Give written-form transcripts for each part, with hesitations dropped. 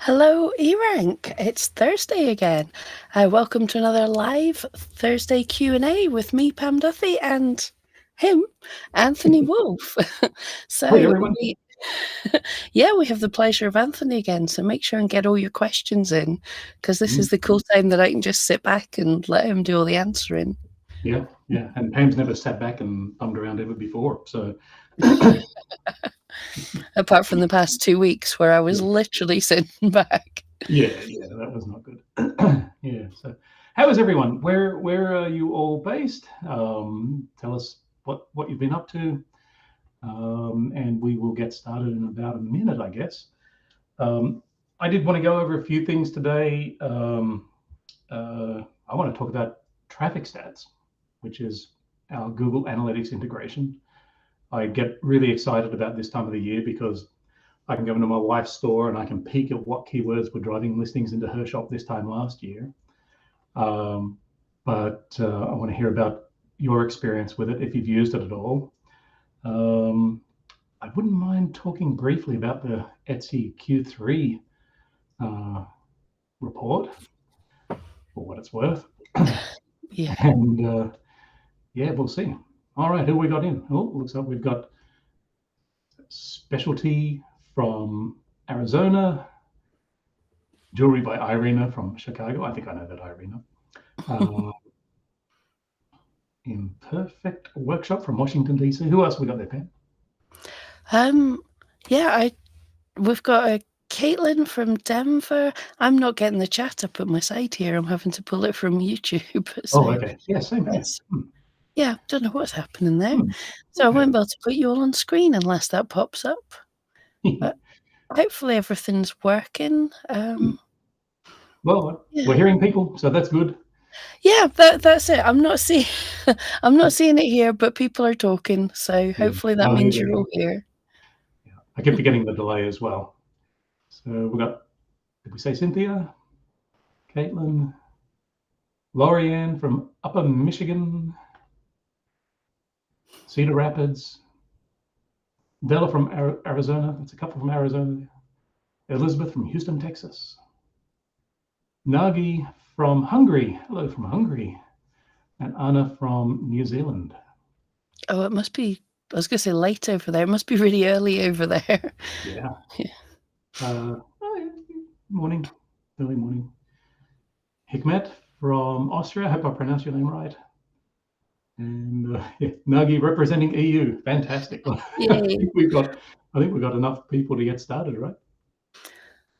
Hello, eRank. It's Thursday again. Welcome to another live Thursday Q&A with me, Pam Duffy, and him, Anthony Wolf. Hey so everyone. we, we have the pleasure of Anthony again. So make sure and get all your questions in, because this is the cool time that I can just sit back and let him do all the answering. Yeah. And Pam's never sat back and bummed around ever before. So Apart from the past 2 weeks where I was literally sitting back. yeah, that was not good. Yeah. So how is everyone? Where are you all based? Tell us what you've been up to. And we will get started in about a minute, I guess. I did want to go over a few things today. I want to talk about traffic stats, which is our Google Analytics integration. I get really excited about this time of the year because I can go into my wife's store and I can peek at what keywords were driving listings into her shop this time last year. But I want to hear about your experience with it, if you've used it at all. I wouldn't mind talking briefly about the Etsy Q3 report, for what it's worth. Yeah. And yeah, we'll see. All right, who we got in? Oh, looks like we've got Specialty from Arizona, Jewelry by Irina from Chicago. I think I know that Irina. Imperfect Workshop from Washington, D.C. Who else we got there, Pam? We've got a Caitlin from Denver. I'm not getting the chat up at my side here. I'm having to pull it from YouTube. Oh, okay. Yeah, same here. Yeah, don't know what's happening there. So I Okay. won't be able to put you all on screen unless that pops up. But hopefully everything's working. Well, we're hearing people, so that's good. Yeah, that's it. I'm not seeing it here, but people are talking, so hopefully that means you're all here. Yeah. I kept getting the delay as well. So we got, did we say Cynthia? Caitlin, Lorianne from Upper Michigan, Cedar Rapids, Della from Arizona. That's a couple from Arizona. Elizabeth from Houston, Texas. Nagi from Hungary. Hello from Hungary. And Anna from New Zealand. Oh, it must be, I was going to say late over there. It must be really early over there. Yeah. Morning, early morning. Hikmet from Austria. I hope I pronounced your name right. And Nagi representing EU. Fantastic. I think we've got enough people to get started, right?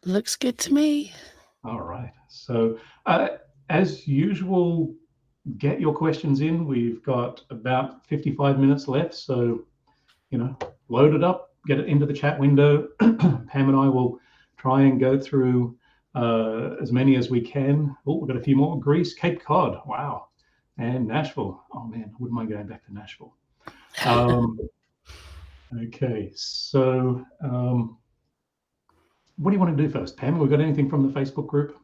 Looks good to me. All right. So as usual, get your questions in. We've got about 55 minutes left. So, load it up, get it into the chat window. Pam and I will try and go through as many as we can. Oh, we've got a few more. Greece, Cape Cod. Wow. And Nashville. Oh, man, I wouldn't mind going back to Nashville. Okay. So what do you want to do first, Pam? Have we got anything from the Facebook group?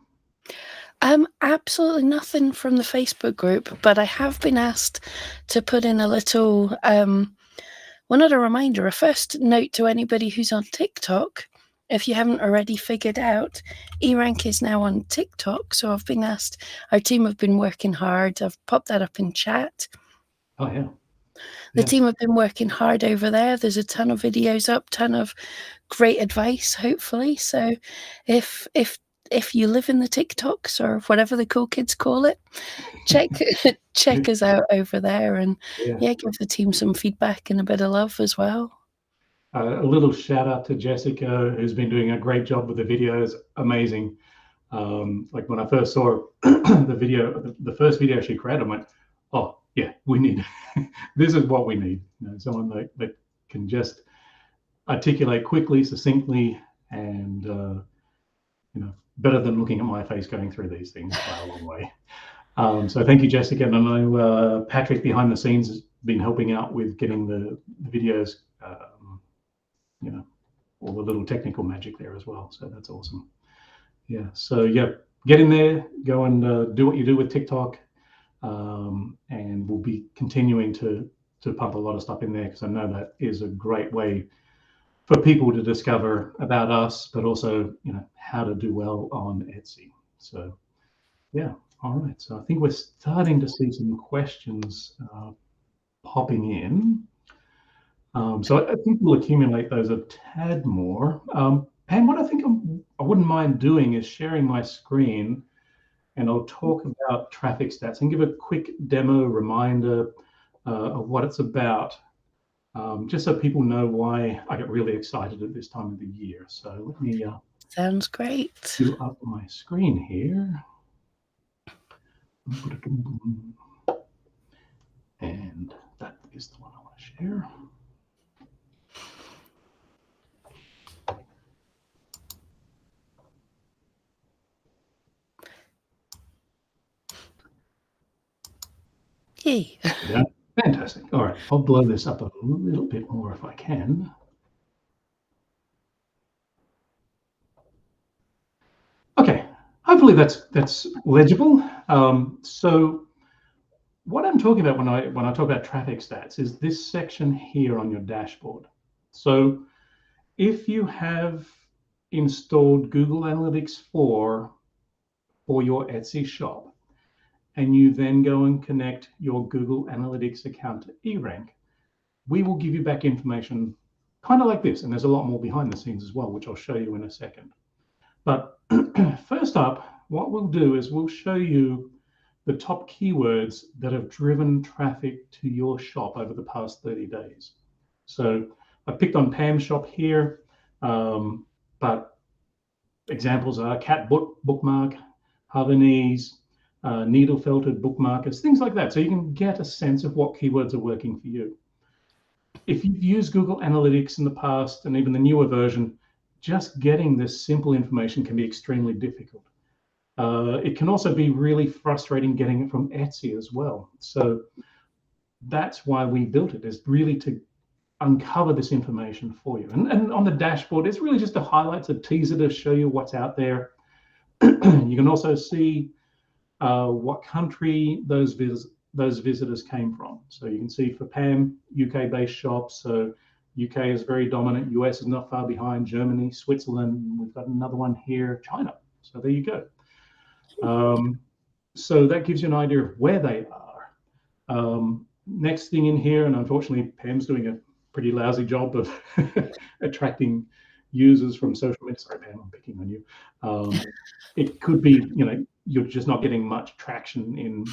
Absolutely nothing from the Facebook group, but I have been asked to put in a little, well, not a reminder, a first note to anybody who's on TikTok. If you haven't already figured out, eRank is now on TikTok. So I've been asked, our team have been working hard. I've popped that up in chat. Oh, yeah. The team have been working hard over there. There's a ton of videos up, ton of great advice, hopefully. So if you live in the TikToks or whatever the cool kids call it, check us out over there and give the team some feedback and a bit of love as well. A little shout out to Jessica, who's been doing a great job with the videos. Amazing. Like when I first saw the video, the first video she created, I went, oh yeah, we need, this is what we need. Someone that can just articulate quickly, succinctly, and better than looking at my face going through these things by a long way. So thank you, Jessica. And I know Patrick behind the scenes has been helping out with getting the videos, all the little technical magic there as well. So that's awesome. Yeah. So yeah, get in there, go and do what you do with TikTok, and we'll be continuing to pump a lot of stuff in there because I know that is a great way for people to discover about us, but also, how to do well on Etsy. So yeah, all right. So I think we're starting to see some questions popping in. So I think we'll accumulate those a tad more. Pam, what I think I wouldn't mind doing is sharing my screen, and I'll talk about traffic stats and give a quick demo reminder of what it's about, just so people know why I get really excited at this time of the year. So let me Sounds great. fill up my screen here. And that is the one I want to share. Yay. Yeah, fantastic. All right, I'll blow this up a little bit more if I can. Okay, hopefully that's legible. So what I'm talking about when I talk about traffic stats is this section here on your dashboard. So if you have installed Google Analytics 4 for your Etsy shop, and you then go and connect your Google Analytics account to eRank, we will give you back information kind of like this. And there's a lot more behind the scenes as well, which I'll show you in a second. But first up, what we'll do is we'll show you the top keywords that have driven traffic to your shop over the past 30 days. So I picked on Pam's shop here, but examples are cat bookmark, Havanese, needle felted bookmarkers, things like that. So you can get a sense of what keywords are working for you. If you've used Google Analytics in the past and even the newer version, just getting this simple information can be extremely difficult. It can also be really frustrating getting it from Etsy as well. So that's why we built it, is really to uncover this information for you. And on the dashboard, it's really just a highlights, a teaser to show you what's out there. You can also see what country those visitors came from. So you can see for Pam, UK-based shops. So UK is very dominant. US is not far behind. Germany, Switzerland. We've got another one here, China. So there you go. So that gives you an idea of where they are. Next thing in here, and unfortunately Pam's doing a pretty lousy job of attracting users from social media. Sorry, Pam, I'm picking on you. It could be, you're just not getting much traction in,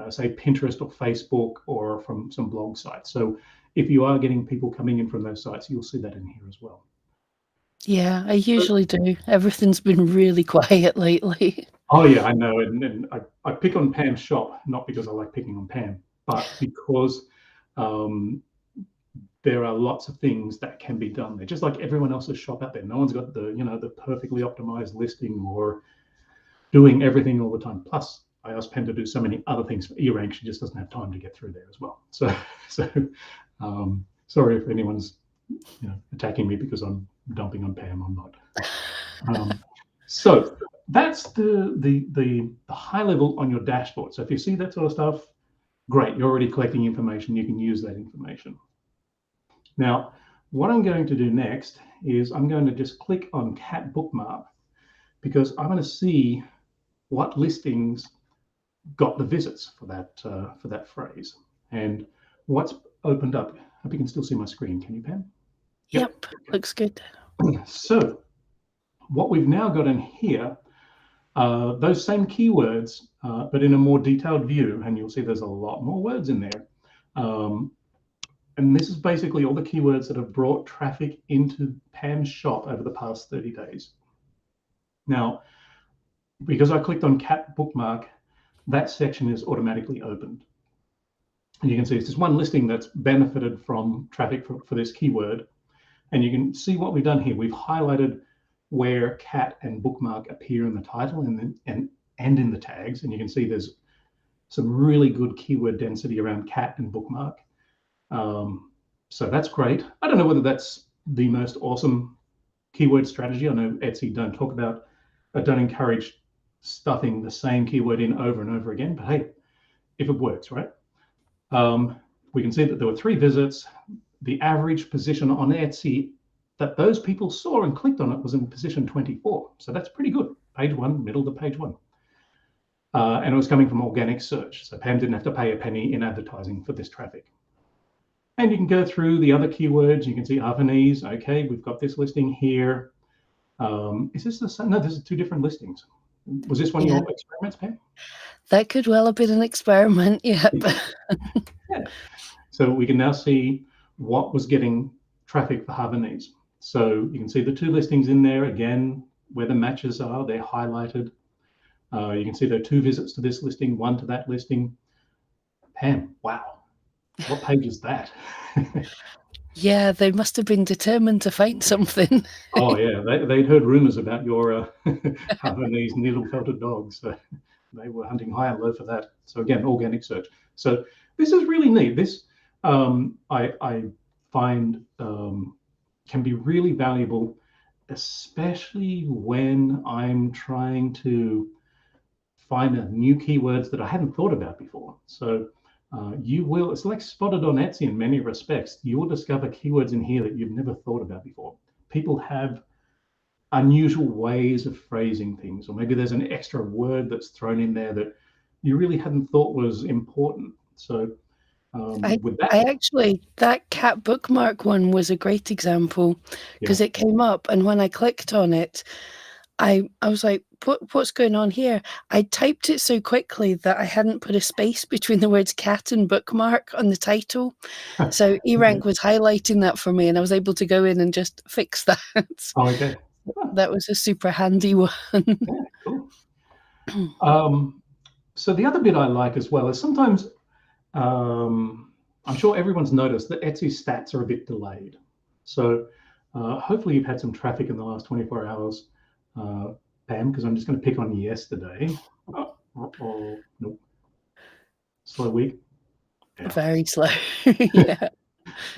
say, Pinterest or Facebook or from some blog sites. So if you are getting people coming in from those sites, you'll see that in here as well. Yeah, I usually do. Everything's been really quiet lately. Oh yeah, I know, and I pick on Pam's shop, not because I like picking on Pam, but because there are lots of things that can be done there, just like everyone else's shop out there. No one's got the perfectly optimized listing or doing everything all the time. Plus, I asked Pam to do so many other things for eRank, she just doesn't have time to get through there as well. So sorry if anyone's attacking me because I'm dumping on Pam. I'm not. So that's the high level on your dashboard. So if you see that sort of stuff, great, you're already collecting information. You can use that information. Now, what I'm going to do next is I'm going to just click on cat bookmark, because I'm going to see what listings got the visits for that phrase and what's opened up. I hope you can still see my screen. Can you, Pam? Yep, looks good. So what we've now got in here, those same keywords, but in a more detailed view, and you'll see there's a lot more words in there. And this is basically all the keywords that have brought traffic into Pam's shop over the past 30 days. Now, because I clicked on cat bookmark, that section is automatically opened. And you can see it's just one listing that's benefited from traffic for this keyword. And you can see what we've done here. We've highlighted where cat and bookmark appear in the title and in the tags. And you can see there's some really good keyword density around cat and bookmark. So that's great. I don't know whether that's the most awesome keyword strategy. I know Etsy don't encourage stuffing the same keyword in over and over again, but hey, if it works, right? We can see that there were 3 visits. The average position on Etsy that those people saw and clicked on it was in position 24. So that's pretty good. Page 1, middle to page 1. And it was coming from organic search. So Pam didn't have to pay a penny in advertising for this traffic. And you can go through the other keywords. You can see Javanese. Okay, we've got this listing here. Is this the same? No, this is 2 different listings. Was this one of your experiments, Pam? That could well have been an experiment, yeah. Yeah. So we can now see what was getting traffic for Javanese. So you can see the 2 listings in there again, where the matches are, they're highlighted. You can see there are 2 visits to this listing, 1 to that listing. Pam, wow, what page is that? Yeah, they must have been determined to find something. Oh yeah, they'd heard rumors about your Javanese needle-felted dogs. So they were hunting high and low for that. So again, organic search. So this is really neat. This I find can be really valuable, especially when I'm trying to find new keywords that I hadn't thought about before. So it's like spotted on Etsy in many respects. You will discover keywords in here that you've never thought about before. People have unusual ways of phrasing things, or maybe there's an extra word that's thrown in there that you really hadn't thought was important. So with that, actually, that cat bookmark one was a great example, because it came up, and when I clicked on it, I was like, what's going on here? I typed it so quickly that I hadn't put a space between the words cat and bookmark on the title. So eRank was highlighting that for me, and I was able to go in and just fix that. Oh, okay. That was a super handy one. Yeah, cool. So the other bit I like as well is sometimes, I'm sure everyone's noticed that Etsy stats are a bit delayed. So hopefully you've had some traffic in the last 24 hours, Pam, because I'm just going to pick on yesterday. Nope. Slow week. Yeah. Very slow. Yeah.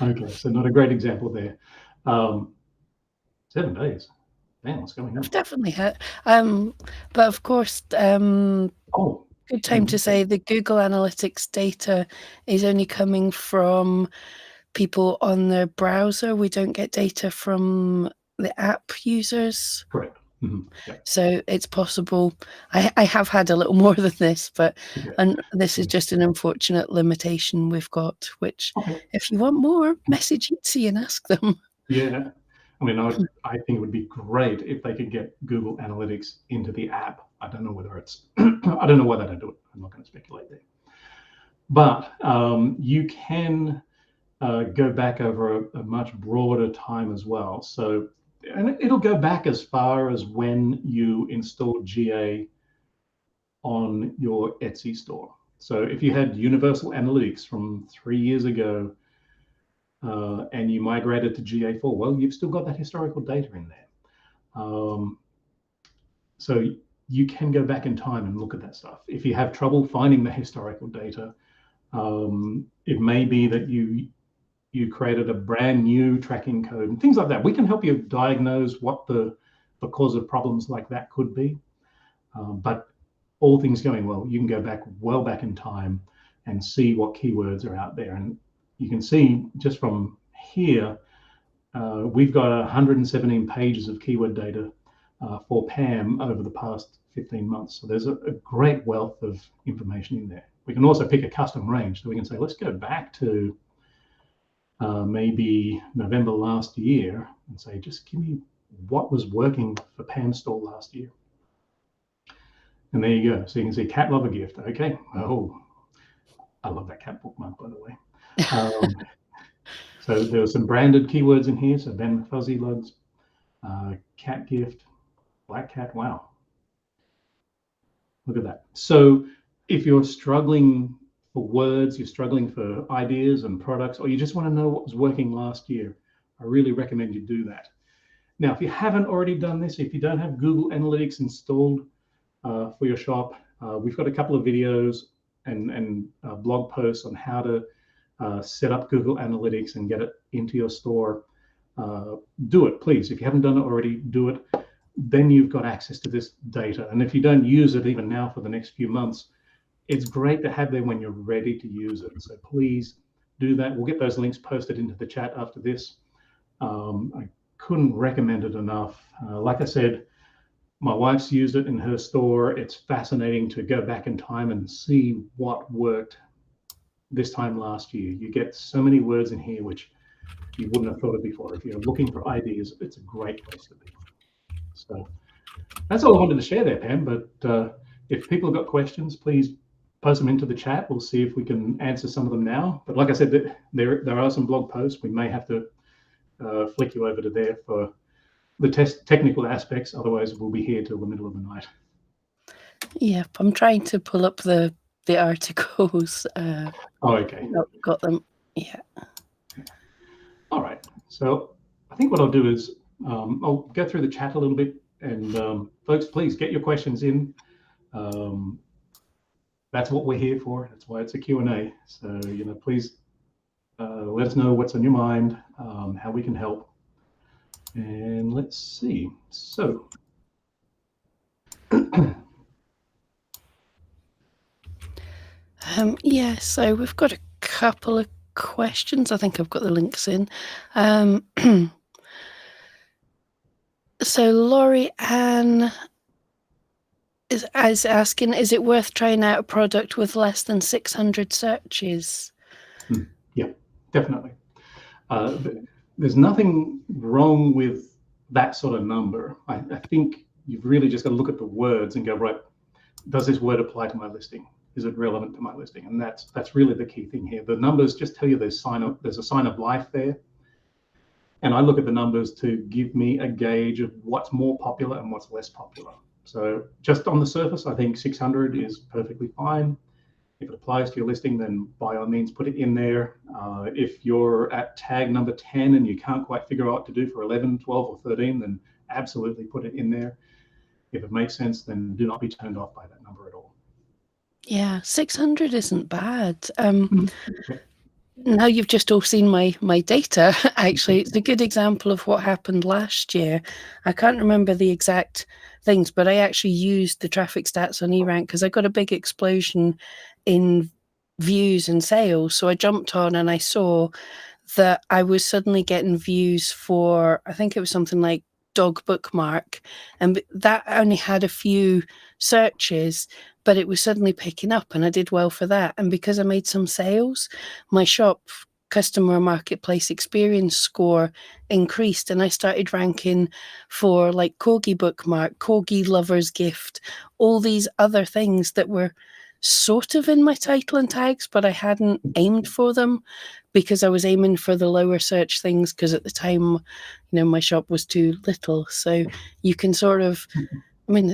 Okay, so not a great example there. 7 days. Man, what's going on? I've definitely had, but of course, good time to say the Google Analytics data is only coming from people on their browser. We don't get data from the app users. Correct. So it's possible. I have had a little more than this, but and this is just an unfortunate limitation we've got, which if you want more, message Etsy and ask them. Yeah. I mean, I think it would be great if they could get Google Analytics into the app. I don't know whether it's, I don't know why they don't do it. I'm not going to speculate there. But you can go back over a much broader time as well. So, and it'll go back as far as when you installed GA on your Etsy store. So if you had Universal Analytics from 3 years ago, and you migrated to GA4, well, you've still got that historical data in there. So you can go back in time and look at that stuff. If you have trouble finding the historical data, it may be that you created a brand new tracking code and things like that. We can help you diagnose what the cause of problems like that could be. But all things going well, you can go back well back in time and see what keywords are out there. And you can see just from here, we've got 117 pages of keyword data for Pam over the past 15 months. So there's a great wealth of information in there. We can also pick a custom range. So we can say, let's go back to maybe November last year and say, just give me what was working for Pam's store last year. And there you go. So you can see cat lover gift. Okay. Oh, I love that cat bookmark, by the way. So there were some branded keywords in here. So Ben Fuzzy Lugs, cat gift, black cat. Wow. Look at that. So if you're struggling for words, you're struggling for ideas and products, or you just want to know what was working last year, I really recommend you do that. Now, if you haven't already done this, if you don't have Google Analytics installed for your shop, we've got a couple of videos and blog posts on how to set up Google Analytics and get it into your store. Do it, please. If you haven't done it already, do it. Then you've got access to this data. And if you don't use it even now for the next few months, it's great to have them when you're ready to use it. So please do that. We'll get those links posted into the chat after this. I couldn't recommend it enough. Like I said, my wife's used it in her store. It's fascinating to go back in time and see what worked this time last year. You get so many words in here which you wouldn't have thought of before. If you're looking for ideas, it's a great place to be. So that's all I wanted to share there, Pam. But if people have got questions, please post them into the chat. We'll see if we can answer some of them now. But like I said, there are some blog posts. We may have to flick you over to there for the technical aspects. Otherwise, we'll be here till the middle of the night. Yep, I'm trying to pull up the articles. Oh, okay. Got them. Yeah. All right. So I think what I'll do is I'll go through the chat a little bit, and folks, please get your questions in. That's what we're here for. That's why it's a Q&A. So, please let us know what's on your mind, how we can help. And let's see. So, yeah, so we've got a couple of questions. I think I've got the links in. So Laurie Ann is asking, is it worth trying out a product with less than 600 searches? Yeah, definitely. There's nothing wrong with that sort of number. I think you've really just got to look at the words and go, right, does this word apply to my listing? Is it relevant to my listing? And that's really the key thing here. The numbers just tell you there's a sign of life there. And I look at the numbers to give me a gauge of what's more popular and what's less popular. So just on the surface, I think 600 is perfectly fine. If it applies to your listing, then by all means, put it in there. If you're at tag number 10 and you can't quite figure out what to do for 11, 12, or 13, then absolutely put it in there. If it makes sense, then do not be turned off by that number at all. Yeah, 600 isn't bad. Now you've just all seen my data. Actually, it's a good example of what happened last year. I can't remember the exact things, but I actually used the traffic stats on eRank because I got a big explosion in views and sales. So I jumped on and I saw that I was suddenly getting views for, I think it was something like dog bookmark, and that only had a few searches, but it was suddenly picking up and I did well for that. And because I made some sales, my shop customer marketplace experience score increased and I started ranking for like corgi bookmark, corgi lover's gift, all these other things that were sort of in my title and tags, but I hadn't aimed for them because I was aiming for the lower search things because at the time, my shop was too little. So you can sort of,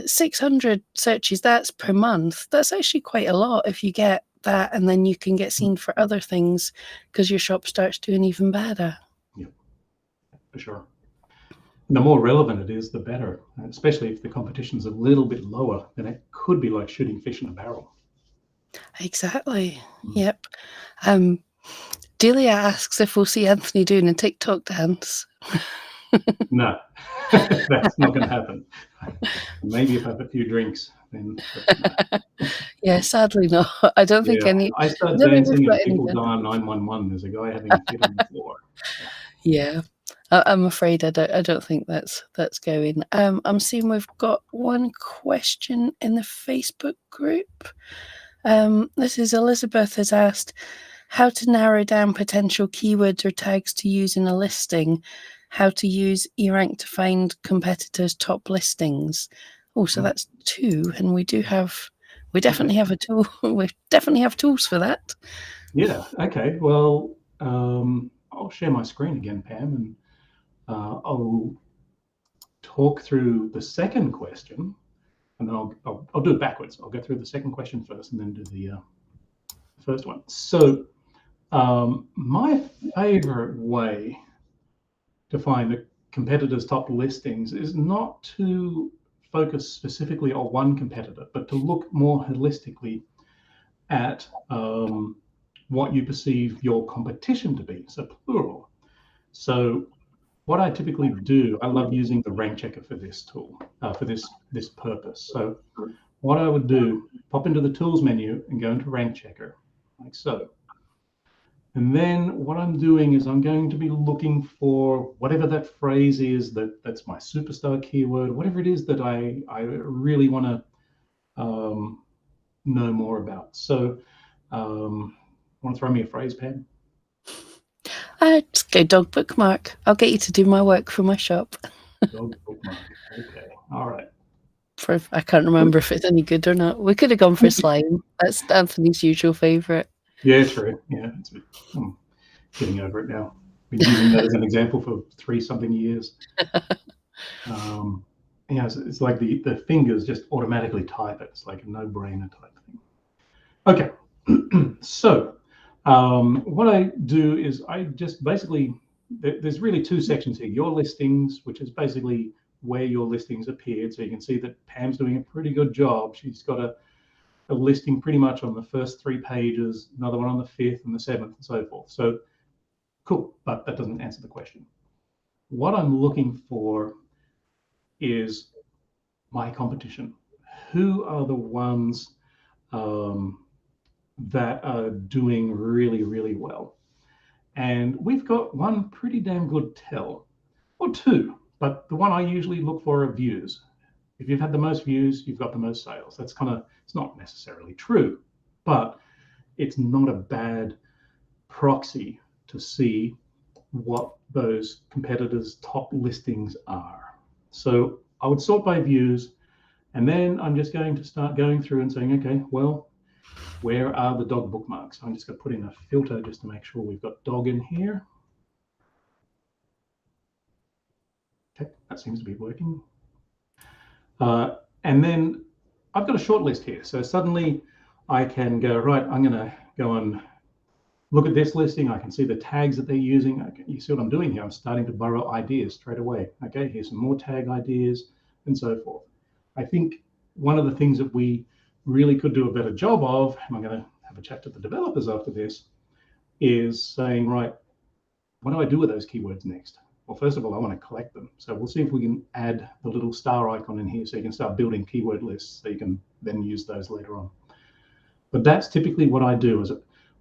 600 searches, that's per month. That's actually quite a lot if you get that, and then you can get seen for other things because your shop starts doing even better. Yeah, for sure. The more relevant it is, the better, especially if the competition's a little bit lower, then it could be like shooting fish in a barrel. Exactly. Yep. Delia asks if we'll see Anthony doing a TikTok dance. No, that's not going to happen. Maybe if I have a few drinks, then. No. Yeah, sadly not. I don't think any. I start dancing and people dial 911. There's a guy having a fit on the floor. Yeah, I'm afraid I don't think that's going. I'm seeing we've got one question in the Facebook group. This is Elizabeth has asked how to narrow down potential keywords or tags to use in a listing, how to use eRank to find competitors' top listings. Oh, so that's two, and we definitely have a tool. We definitely have tools for that. Yeah. Okay. Well, I'll share my screen again, Pam, and I'll talk through the second question, and then I'll do it backwards. I'll go through the second question first, and then do the first one. So, my favorite way to find the competitors' top listings is not to focus specifically on one competitor, but to look more holistically at what you perceive your competition to be, so plural. So what I typically do, I love using the rank checker for this tool, for this purpose. So what I would do, pop into the tools menu and go into rank checker, like so. And then what I'm doing is I'm going to be looking for whatever that phrase is that's my superstar keyword, whatever it is that I really want to know more about. So want to throw me a phrase, Pam? Just go dog bookmark. I'll get you to do my work for my shop. Dog bookmark. Okay. All right. I can't remember if it's any good or not. We could have gone for slime. That's Anthony's usual favourite. Yeah, true. Yeah, I'm getting over it now. Been using that as an example for 3-something years. It's like the fingers just automatically type it. It's like a no-brainer type thing. Okay, so what I do is I just basically, there's really 2 sections here. Your listings, which is basically where your listings appeared. So you can see that Pam's doing a pretty good job. She's got a listing pretty much on the first 3 pages, another one on the 5th and the 7th and so forth. So cool, but that doesn't answer the question. What I'm looking for is my competition. Who are the ones that are doing really, really well? And we've got one pretty damn good tell, or 2, but the one I usually look for are views. If you've had the most views, you've got the most sales. That's it's not necessarily true, but it's not a bad proxy to see what those competitors' top listings are. So I would sort by views, and then I'm just going to start going through and saying, okay, well, where are the dog bookmarks? I'm just going to put in a filter just to make sure we've got dog in here. Okay, that seems to be working. And then I've got a short list here. So suddenly I can go, right, I'm going to go and look at this listing. I can see the tags that they're using. You see what I'm doing here? I'm starting to borrow ideas straight away. Okay, here's some more tag ideas and so forth. I think one of the things that we really could do a better job of, and I'm going to have a chat to the developers after this, is saying, right, what do I do with those keywords next? Well, first of all, I want to collect them. So we'll see if we can add the little star icon in here so you can start building keyword lists so you can then use those later on. But that's typically what I do. Is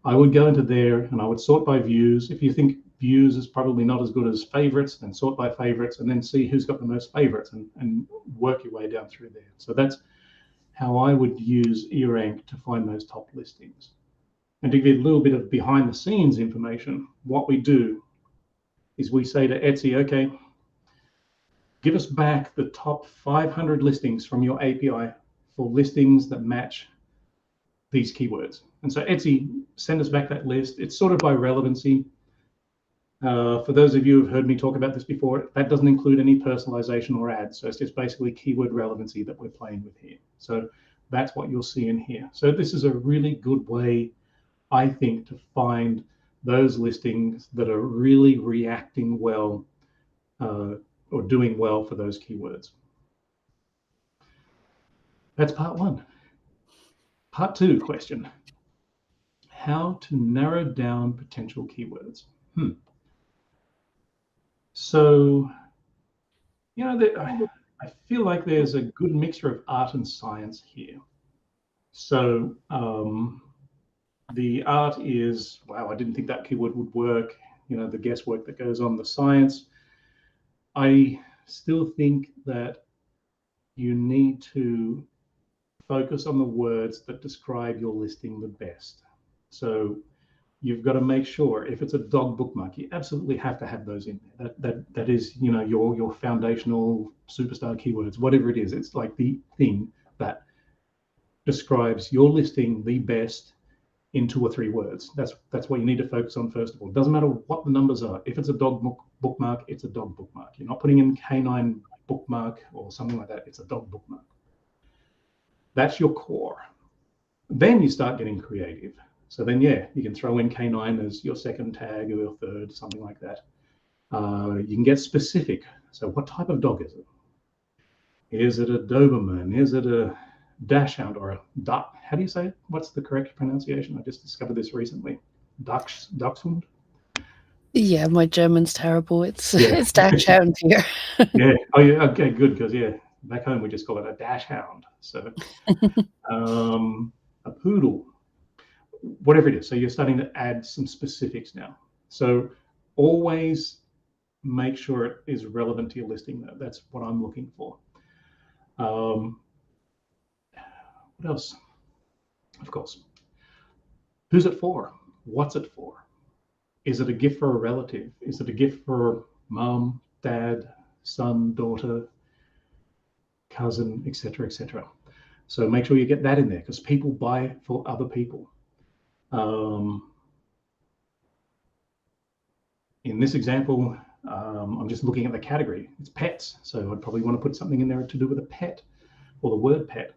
I would go into there and I would sort by views. If you think views is probably not as good as favorites, then sort by favorites and then see who's got the most favorites and work your way down through there. So that's how I would use eRank to find those top listings. And to give you a little bit of behind the scenes information, what we do is we say to Etsy, okay, give us back the top 500 listings from your API for listings that match these keywords. And so Etsy, send us back that list. It's sorted by relevancy. For those of you who've heard me talk about this before, that doesn't include any personalization or ads. So it's just basically keyword relevancy that we're playing with here. So that's what you'll see in here. So this is a really good way, I think, to find those listings that are really reacting well or doing well for those keywords. That's part 1. Part 2 question: how to narrow down potential keywords. So, I feel like there's a good mixture of art and science here. So the art is, wow, I didn't think that keyword would work. The guesswork that goes on. The science, I still think that you need to focus on the words that describe your listing the best. So you've got to make sure, if it's a dog bookmark, you absolutely have to have those in there. That is, your foundational superstar keywords, whatever it is. It's like the thing that describes your listing the best in 2 or 3 words. That's what you need to focus on first of all. It doesn't matter what the numbers are. If it's a dog bookmark, it's a dog bookmark. You're not putting in canine bookmark or something like that. It's a dog bookmark. That's your core. Then you start getting creative. So then, yeah, you can throw in canine as your second tag or your third, something like that. You can get specific. So what type of dog is it? Is it a Doberman? Is it a Dachshund or a Duck? How do you say it? What's the correct pronunciation? I just discovered this recently. Dachshund? Yeah, my German's terrible. It's Dachshund here. Yeah. Oh, yeah. Okay, good. Because, yeah, back home we just call it a Dachshund. So a poodle. whatever it is. So you're starting to add some specifics now. So always make sure it is relevant to your listing, though. That's what I'm looking for. What else? Of course. Who's it for? What's it for? Is it a gift for a relative? Is it a gift for mom, dad, son, daughter, cousin, etc., etc.? So make sure you get that in there, because people buy for other people. In this example, I'm just looking at the category. It's pets, so I'd probably want to put something in there to do with a pet, or the word pet.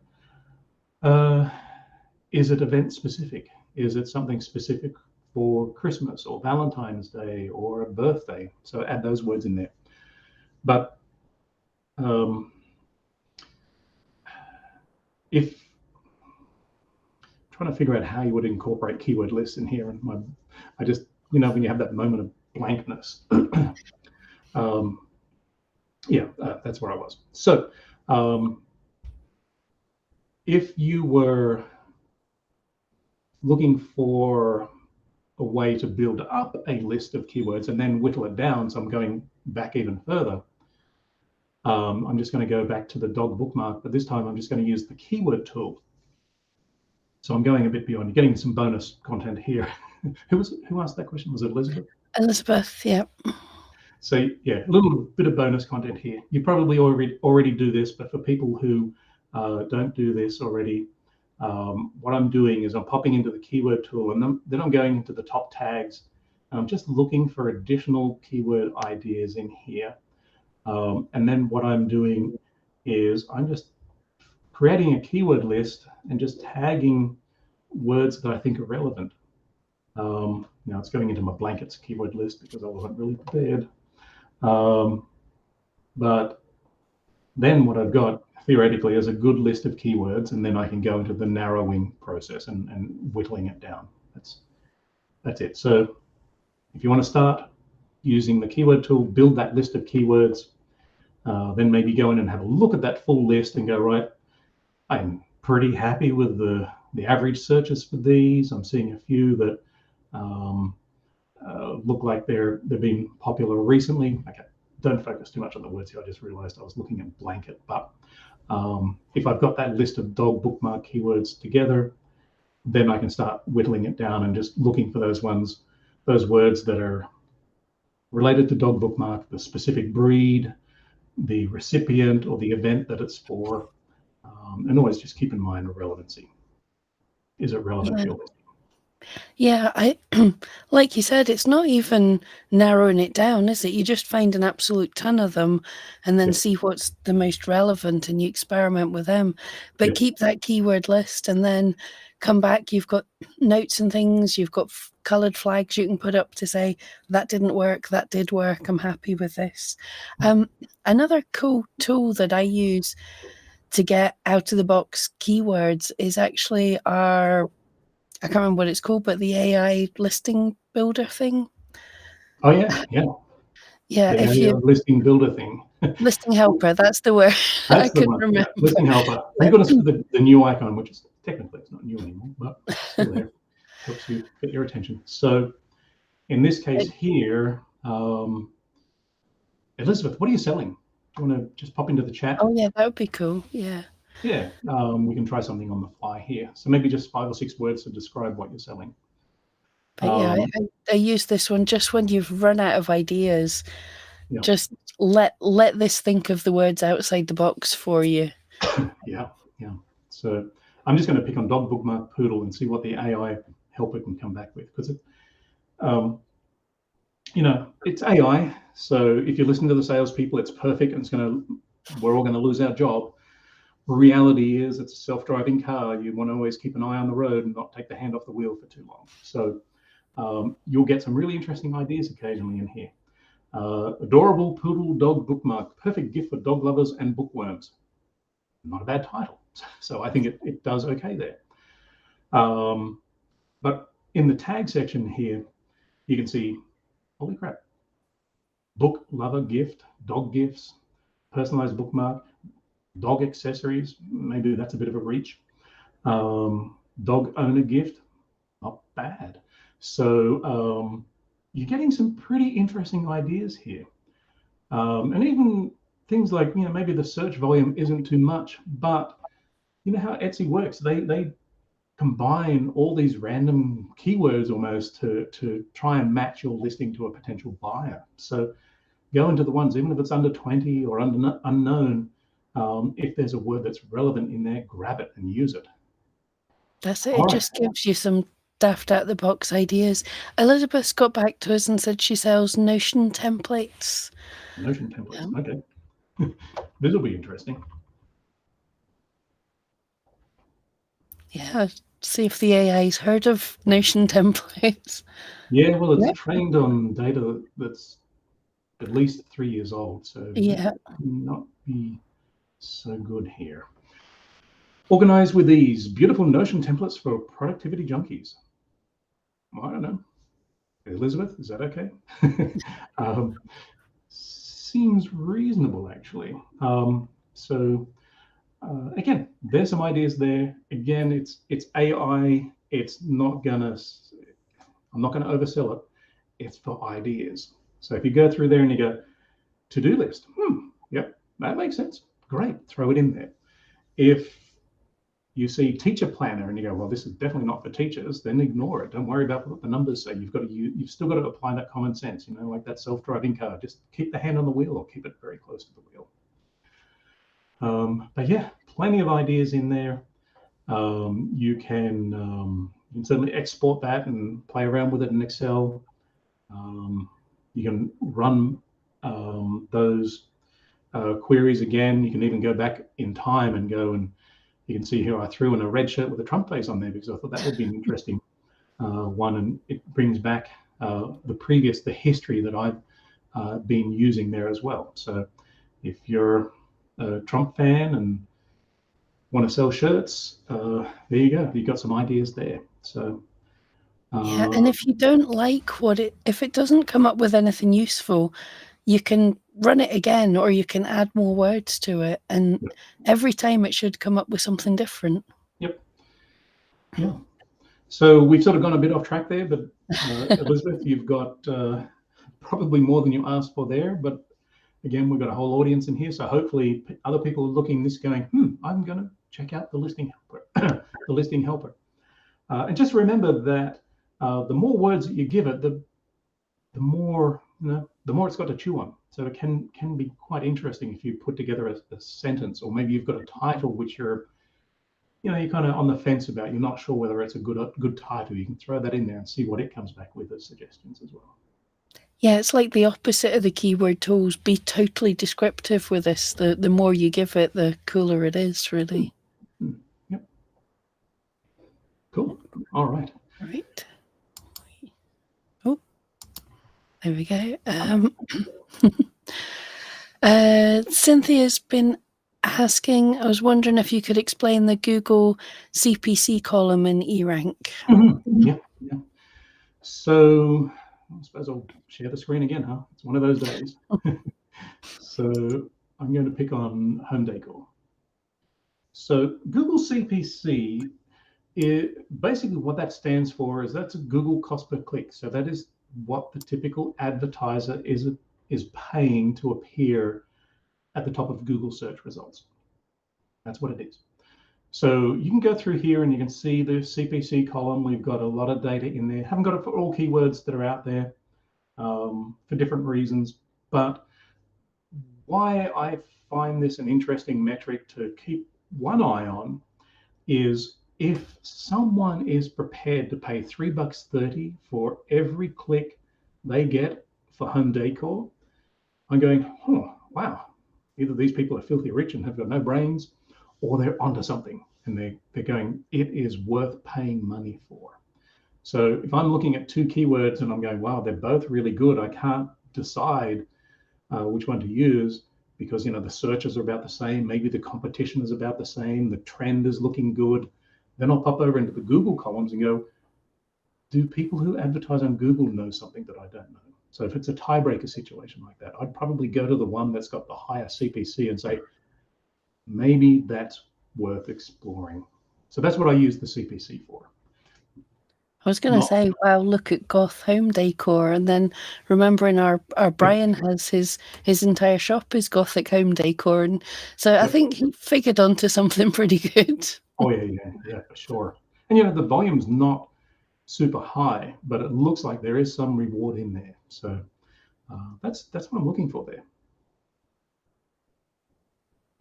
Is it event specific? Is it something specific for Christmas or Valentine's Day or a birthday? So add those words in there. But if trying to figure out how you would incorporate keyword lists in here, and I just, when you have that moment of blankness, that's where I was. So if you were looking for a way to build up a list of keywords and then whittle it down, so I'm going back even further, I'm just going to go back to the dog bookmark, but this time I'm just going to use the keyword tool. So I'm going a bit beyond, getting some bonus content here. Who asked that question? Was it Elizabeth? Elizabeth, yeah. So yeah, a little bit of bonus content here. You probably already do this, but for people who don't do this already, what I'm doing is I'm popping into the keyword tool, and then I'm going into the top tags, and I'm just looking for additional keyword ideas in here. And then what I'm doing is I'm just creating a keyword list and just tagging words that I think are relevant. Now it's going into my blankets keyword list because I wasn't really prepared. But then what I've got theoretically is a good list of keywords, and then I can go into the narrowing process and whittling it down. That's it. So if you want to start using the keyword tool, build that list of keywords, then maybe go in and have a look at that full list and go, right, I'm pretty happy with the average searches for these. I'm seeing a few that look like they're being popular recently. Okay, don't focus too much on the words here. I just realized I was looking at blanket. But if I've got that list of dog bookmark keywords together, then I can start whittling it down and just looking for those words that are related to dog bookmark, the specific breed, the recipient, or the event that it's for. And always just keep in mind relevancy. Is it relevant for your listing? Yeah, like you said, it's not even narrowing it down, is it? You just find an absolute ton of them and then see what's the most relevant, and you experiment with them. But keep that keyword list, and then come back. You've got notes and things. You've got colored flags you can put up to say, that didn't work, that did work, I'm happy with this. Another cool tool that I use to get out of the box keywords is actually I can't remember what it's called, but the AI listing builder thing. Oh yeah. Yeah, the if AI you listing builder thing. listing helper, that's the word. That's I the couldn't one. remember. Yeah, listing helper. Thank goodness for the new icon, which is technically it's not new anymore, but still there. Helps you get your attention. So in this case here, Elizabeth, what are you selling? Do you want to just pop into the chat? Oh yeah, that would be cool. Yeah. Yeah, we can try something on the fly here. So maybe just 5 or 6 words to describe what you're selling. But yeah, I use this one just when you've run out of ideas. Yeah. Just let this think of the words outside the box for you. Yeah. So I'm just going to pick on dog bookmark poodle and see what the AI helper can come back with, because it, it's AI. So if you listen to the salespeople, it's perfect, and we're all going to lose our job. Reality is, it's a self-driving car. You want to always keep an eye on the road and not take the hand off the wheel for too long. So you'll get some really interesting ideas occasionally in here. Adorable poodle dog bookmark, perfect gift for dog lovers and bookworms. Not a bad title. So I think it does okay there. But in the tag section here, you can see, holy crap, book lover gift, dog gifts, personalized bookmark, dog accessories. Maybe that's a bit of a reach. Dog owner gift, Not bad. So you're getting some pretty interesting ideas here. And even things like, maybe the search volume isn't too much, but you know how Etsy works. They combine all these random keywords almost to try and match your listing to a potential buyer. So go into the ones, even if it's under 20 or under unknown, if there's a word that's relevant in there, grab it and use it. That's it. All It right. just gives you some daft out the box ideas. Elizabeth got back to us and said she sells Notion templates. Notion templates. Okay. This will be interesting. Yeah, see if the AI's heard of Notion templates. Yeah, well, it's Yeah. trained on data that's at least 3 years old, so Yeah. that may not be so good here. Organize with these beautiful Notion templates for productivity junkies. I don't know. Elizabeth, is that okay? Seems reasonable, actually. Again, there's some ideas there. Again, it's AI. It's not gonna. I'm not gonna oversell it. It's for ideas. So if you go through there and you go to-do list, yep, that makes sense. Great, throw it in there. If you see teacher planner and you go, well, this is definitely not for teachers, then ignore it. Don't worry about what the numbers say. You've still got to apply that common sense, like that self-driving car. Just keep the hand on the wheel or keep it very close to the wheel. But yeah, plenty of ideas in there. You can certainly export that and play around with it in Excel. You can run those queries again. You can even go back in time and go and you can see here I threw in a red shirt with a Trump face on there because I thought that would be an interesting one, and it brings back the history that I've been using there as well. So if you're a Trump fan and want to sell shirts, there you go. You've got some ideas there. So Yeah, and if you don't like if it doesn't come up with anything useful, you can run it again or you can add more words to it. And every time it should come up with something different. Yep. Yeah. So we've sort of gone a bit off track there, but Elizabeth, you've got probably more than you asked for there. But again, we've got a whole audience in here, so hopefully other people are looking this going, I'm going to check out the listing helper. The listing helper. And just remember that the more words that you give it, the more it's got to chew on. So it can be quite interesting if you put together a sentence, or maybe you've got a title which you're kind of on the fence about. You're not sure whether it's a good title. You can throw that in there and see what it comes back with as suggestions as well. Yeah, it's like the opposite of the keyword tools. Be totally descriptive with this. The more you give it, the cooler it is, really. Yep. Cool. All right. Right. Oh, there we go. Cynthia's been asking, I was wondering if you could explain the Google CPC column in eRank. Yeah. So I suppose I'll share the screen again, huh? It's one of those days. So I'm going to pick on home decor. So Google CPC, basically what that stands for is that's a Google cost per click. So that is what the typical advertiser is paying to appear at the top of Google search results. That's what it is. So you can go through here and you can see the CPC column. We've got a lot of data in there. Haven't got it for all keywords that are out there for different reasons. But why I find this an interesting metric to keep one eye on is if someone is prepared to pay $3.30 for every click they get for home decor, I'm going, oh, wow. Either these people are filthy rich and have got no brains, or they're onto something and they're going, it is worth paying money for. So if I'm looking at two keywords and I'm going, wow, they're both really good, I can't decide which one to use because the searches are about the same, maybe the competition is about the same, the trend is looking good. Then I'll pop over into the Google columns and go, do people who advertise on Google know something that I don't know? So if it's a tiebreaker situation like that, I'd probably go to the one that's got the higher CPC and say, maybe that's worth exploring. So that's what I use the CPC for. I was going to say, wow, look at goth home decor, and then remembering our Brian has his entire shop is gothic home decor, and so I think he figured onto something pretty good. Oh yeah, for sure. And the volume's not super high, but it looks like there is some reward in there. So that's what I'm looking for there.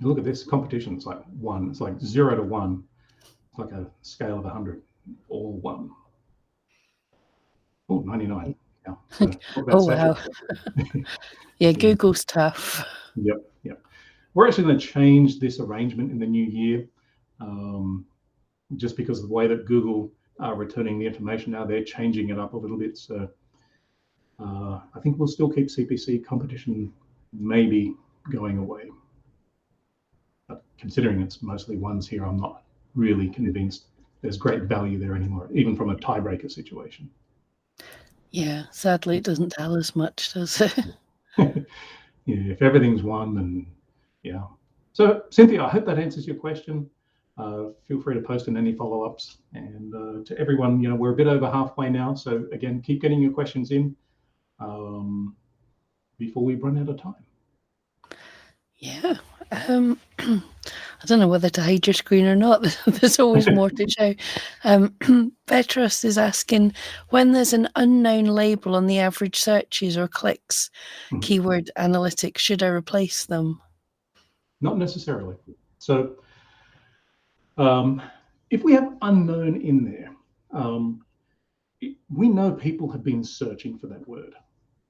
Look at this competition. It's like 1. It's like 0 to 1. It's like a scale of 100, all 1. Oh, 99. Yeah. So oh wow. Yeah, Google's tough. Yep. We're actually going to change this arrangement in the new year, just because of the way that Google are returning the information now. They're changing it up a little bit. So I think we'll still keep CPC. Competition maybe going away. But considering it's mostly 1s here, I'm not really convinced there's great value there anymore, even from a tiebreaker situation. Yeah, sadly, it doesn't tell us much, does it? If everything's 1, then yeah. So Cynthia, I hope that answers your question. Feel free to post in any follow-ups. And to everyone, we're a bit over halfway now. So again, keep getting your questions in before we run out of time. Yeah. I don't know whether to hide your screen or not. There's always more to show. Petros is asking, when there's an unknown label on the average searches or clicks, keyword analytics, should I replace them? Not necessarily. So if we have unknown in there, we know people have been searching for that word,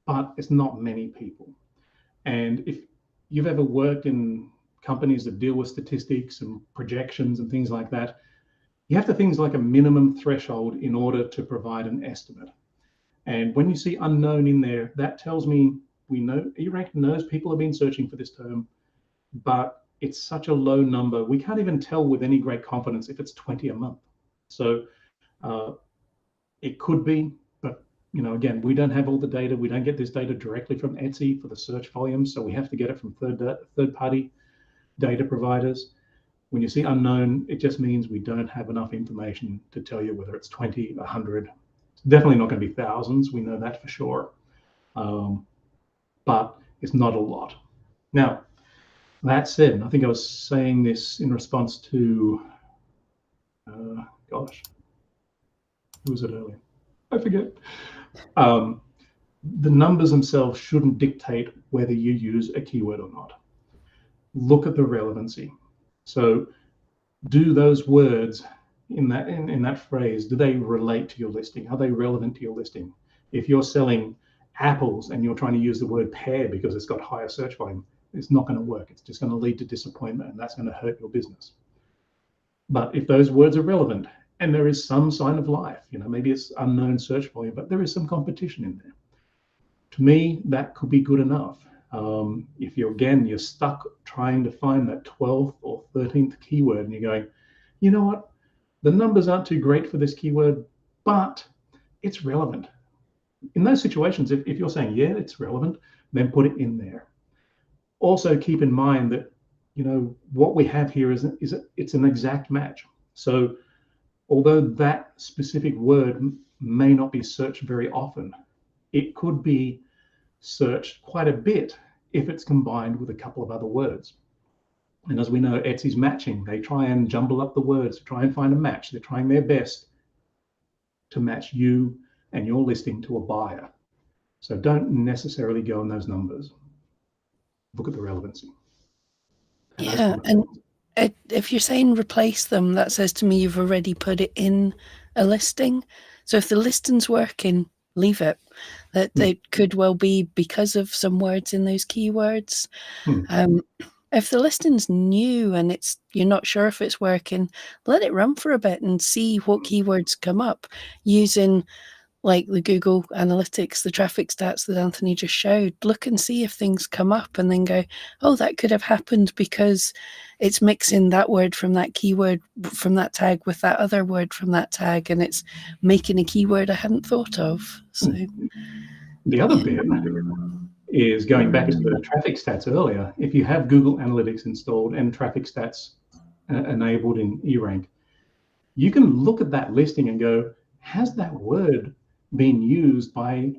but it's not many people. And if you've ever worked in companies that deal with statistics and projections and things like that, you have to things like a minimum threshold in order to provide an estimate. And when you see unknown in there, that tells me we know eRank knows people have been searching for this term, but it's such a low number. We can't even tell with any great confidence if it's 20 a month. So it could be, but again, we don't have all the data. We don't get this data directly from Etsy for the search volume, so we have to get it from third-party data providers. When you see unknown, it just means we don't have enough information to tell you whether it's 20, 100. It's definitely not going to be thousands. We know that for sure. But it's not a lot. Now, that said, I think I was saying this in response to, gosh, who was it earlier? I forget. The numbers themselves shouldn't dictate whether you use a keyword or not. Look at the relevancy. So do those words in that phrase, do they relate to your listing? Are they relevant to your listing? If you're selling apples and you're trying to use the word pear because it's got higher search volume, it's not going to work. It's just going to lead to disappointment, and that's going to hurt your business. But if those words are relevant and there is some sign of life, maybe it's unknown search volume, but there is some competition in there. To me, that could be good enough. If you're stuck trying to find that 12th or 13th keyword and you're going, you know what, the numbers aren't too great for this keyword, but it's relevant. In those situations, if you're saying, yeah, it's relevant, then put it in there. Also keep in mind that, what we have here is it's an exact match. So although that specific word may not be searched very often, it could be searched quite a bit if it's combined with a couple of other words. And as we know, Etsy's matching. They try and jumble up the words to try and find a match. They're trying their best to match you and your listing to a buyer. So don't necessarily go on those numbers. Look at the relevancy. And if you're saying replace them, that says to me you've already put it in a listing. So if the listing's working, leave it. That it could well be because of some words in those keywords. If the listing's new and you're not sure if it's working, let it run for a bit and see what keywords come up using like the Google Analytics, the traffic stats that Anthony just showed. Look and see if things come up and then go, oh, that could have happened because it's mixing that word from that keyword from that tag with that other word from that tag, and it's making a keyword I hadn't thought of. So the other bit is going back to the traffic stats earlier. If you have Google Analytics installed and traffic stats enabled in eRank, you can look at that listing and go, has that word been used by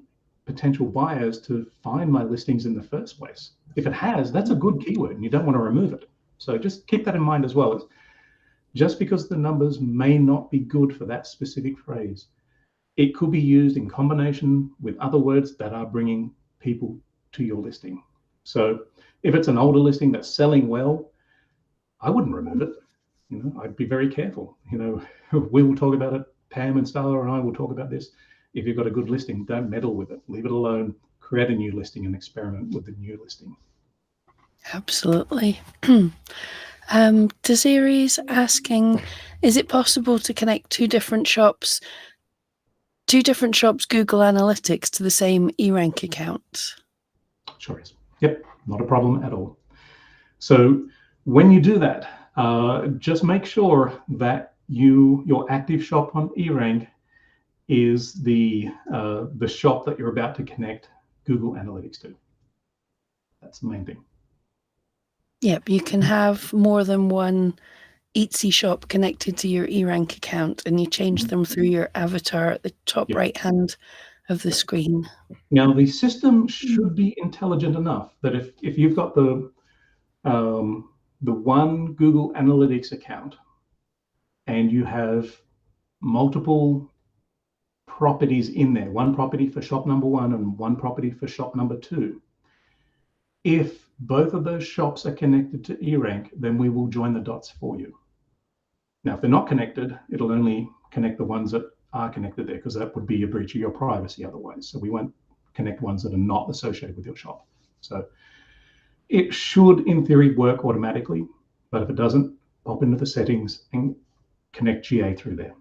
potential buyers to find my listings in the first place? If it has, that's a good keyword and you don't want to remove it. So just keep that in mind as well. Just because the numbers may not be good for that specific phrase, it could be used in combination with other words that are bringing people to your listing. So if it's an older listing that's selling well, I wouldn't remove it. I'd be very careful. We will talk about it. Pam and Starla and I will talk about this. If you've got a good listing, don't meddle with it. Leave it alone. Create a new listing and experiment with the new listing. Absolutely. Desiree asking, is it possible to connect two different shops Google Analytics to the same eRank account? Sure is. Yep, not a problem at all. So when you do that, just make sure that your active shop on eRank is the shop that you're about to connect Google Analytics to. That's the main thing. Yep, you can have more than one Etsy shop connected to your eRank account, and you change them through your avatar at the top right hand of the screen. Now the system should be intelligent enough that if you've got the one Google Analytics account and you have multiple properties in there, one property for shop number one and one property for shop number two, if both of those shops are connected to eRank, then we will join the dots for you. Now, if they're not connected, it'll only connect the ones that are connected there, because that would be a breach of your privacy otherwise. So we won't connect ones that are not associated with your shop. So it should, in theory, work automatically, but if it doesn't, pop into the settings and connect GA through there.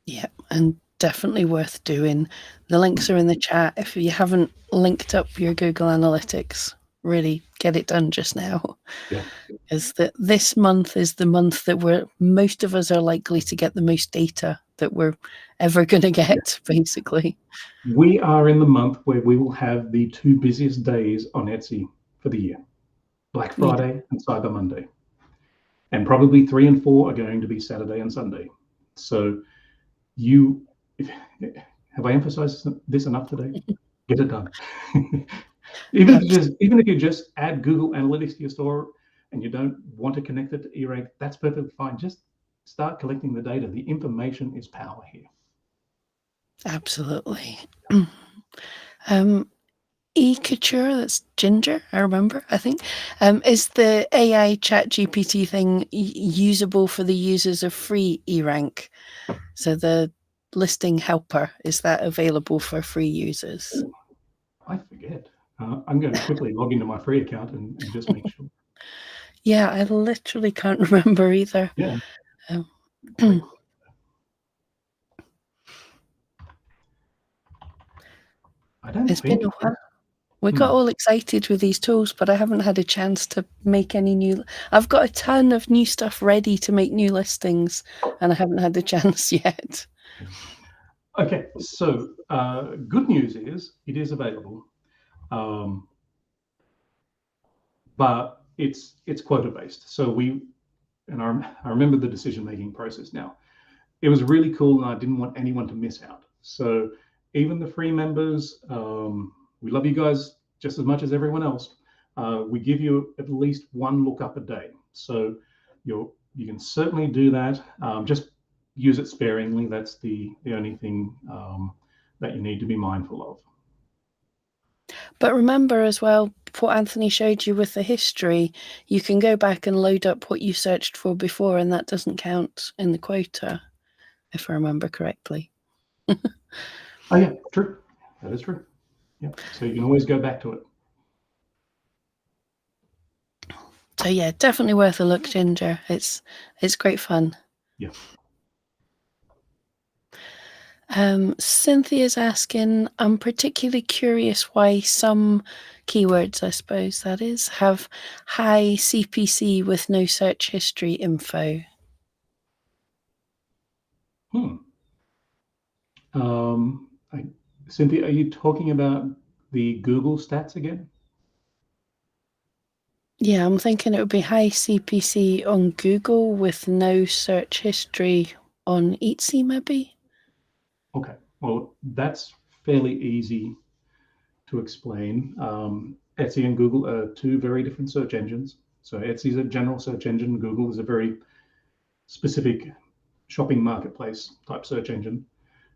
Yeah, and definitely worth doing. The links are in the chat. If you haven't linked up your Google Analytics, really get it done just now. Yeah. Is that this month is the month that most of us are likely to get the most data that we're ever going to get, basically. We are in the month where we will have the two busiest days on Etsy for the year, Black Friday and Cyber Monday. And probably 3 and 4 are going to be Saturday and Sunday. So have I emphasized this enough today? Get it done. Even if you just add Google Analytics to your store and you don't want to connect it to eRank, that's perfectly fine. Just start collecting the data. The information is power here. Absolutely. eCouture, that's Ginger, I think. Is the AI chat GPT thing usable for the users of free eRank? So the listing helper, is that available for free users? Ooh, I forget. I'm going to quickly log into my free account and just make sure. Yeah, I literally can't remember either. Yeah. It's been a while. We got all excited with these tools, but I haven't had a chance to make any new. I've got a ton of new stuff ready to make new listings, and I haven't had the chance yet. Okay, so good news is it is available, but it's quota based. So I remember the decision making process now. It was really cool, and I didn't want anyone to miss out. So even the free members, we love you guys just as much as everyone else. We give you at least one lookup a day. So you can certainly do that. Just use it sparingly. That's the only thing that you need to be mindful of. But remember as well, what Anthony showed you with the history, you can go back and load up what you searched for before, and that doesn't count in the quota, if I remember correctly. Oh yeah, true. That is true. Yeah, so you can always go back to it. So yeah, definitely worth a look, Ginger. It's great fun. Yeah. Cynthia's asking, I'm particularly curious why some keywords, I suppose that is, have high CPC with no search history info. Cynthia, are you talking about the Google stats again? Yeah, I'm thinking it would be high CPC on Google with no search history on Etsy, maybe? Okay, well, that's fairly easy to explain. Etsy and Google are two very different search engines. So Etsy is a general search engine. Google is a very specific shopping marketplace type search engine.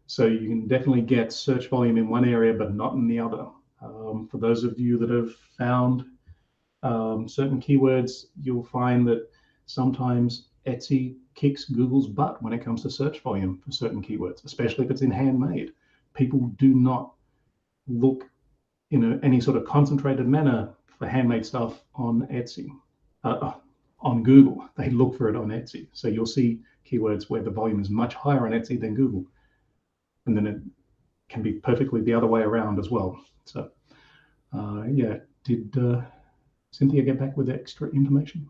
So you can definitely get search volume in one area, but not in the other. For those of you that have found certain keywords, you'll find that sometimes Etsy kicks Google's butt when it comes to search volume for certain keywords, especially if it's in handmade. People do not look in any sort of concentrated manner for handmade stuff on Etsy, on Google. They look for it on Etsy. So you'll see keywords where the volume is much higher on Etsy than Google. And then it can be perfectly the other way around as well. So yeah, did Cynthia get back with extra information?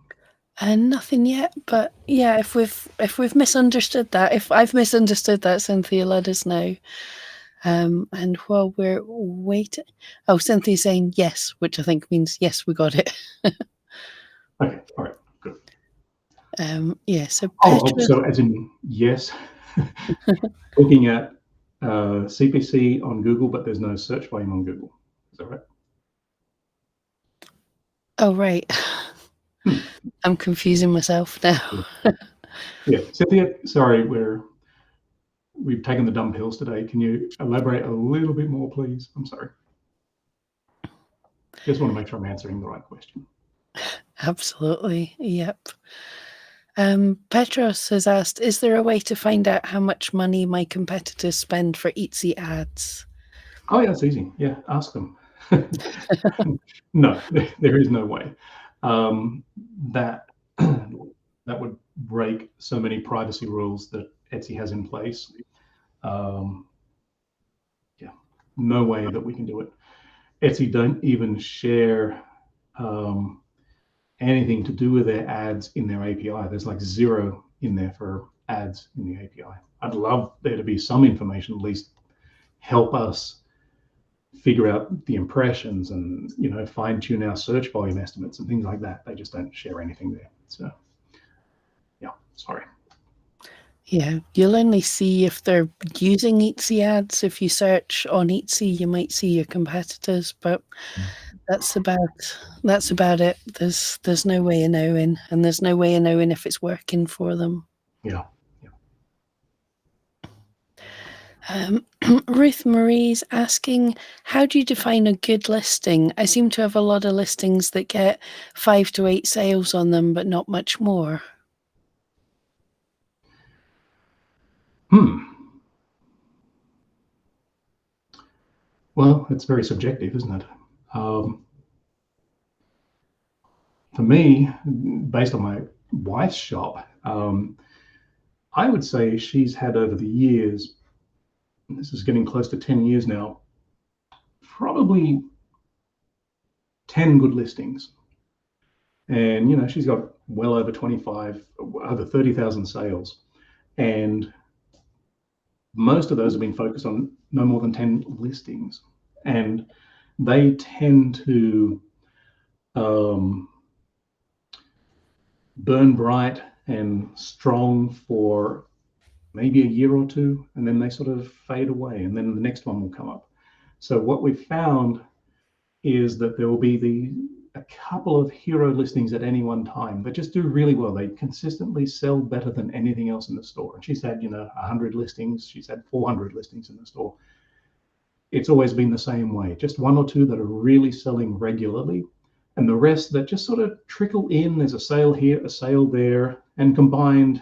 Nothing yet, but yeah, if we've misunderstood that, if I've misunderstood that, Cynthia, let us know. And while we're waiting, oh, Cynthia's saying yes, which I think means yes, we got it. Okay, all right, good. Yeah, so Petra... so as in yes, looking at CPC on Google, but there's no search volume on Google. Is that right? Oh, right. I'm confusing myself now. Yeah, Cynthia, sorry, we've taken the dumb pills today. Can you elaborate a little bit more, please? I'm sorry. Just want to make sure I'm answering the right question. Absolutely. Yep. Petros has asked, is there a way to find out how much money my competitors spend for Etsy ads? Oh, yeah, it's easy. Yeah, ask them. No, there is no way. That would break so many privacy rules that Etsy has in place. Yeah, no way that we can do it. Etsy don't even share anything to do with their ads in their API. There's like zero in there for ads in the API. I'd love there to be some information, at least help us figure out the impressions and fine tune our search volume estimates and things like that. They just don't share anything there. So yeah, sorry. Yeah, you'll only see if they're using Etsy ads. If you search on Etsy, you might see your competitors, but that's about it. There's no way of knowing, and there's no way of knowing if it's working for them. Yeah. Ruth Marie's asking, how do you define a good listing? I seem to have a lot of listings that get 5 to 8 sales on them, but not much more. Well, it's very subjective, isn't it? For me, based on my wife's shop, I would say she's had over the years, this is getting close to 10 years now, probably 10 good listings. And, she's got well over 30,000 sales. And most of those have been focused on no more than 10 listings. And they tend to burn bright and strong for maybe a year or two, and then they sort of fade away, and then the next one will come up. So what we've found is that there will be a couple of hero listings at any one time that just do really well. They consistently sell better than anything else in the store. And she's had, 100 listings. She's had 400 listings in the store. It's always been the same way. Just one or two that are really selling regularly, and the rest that just sort of trickle in. There's a sale here, a sale there, and combined,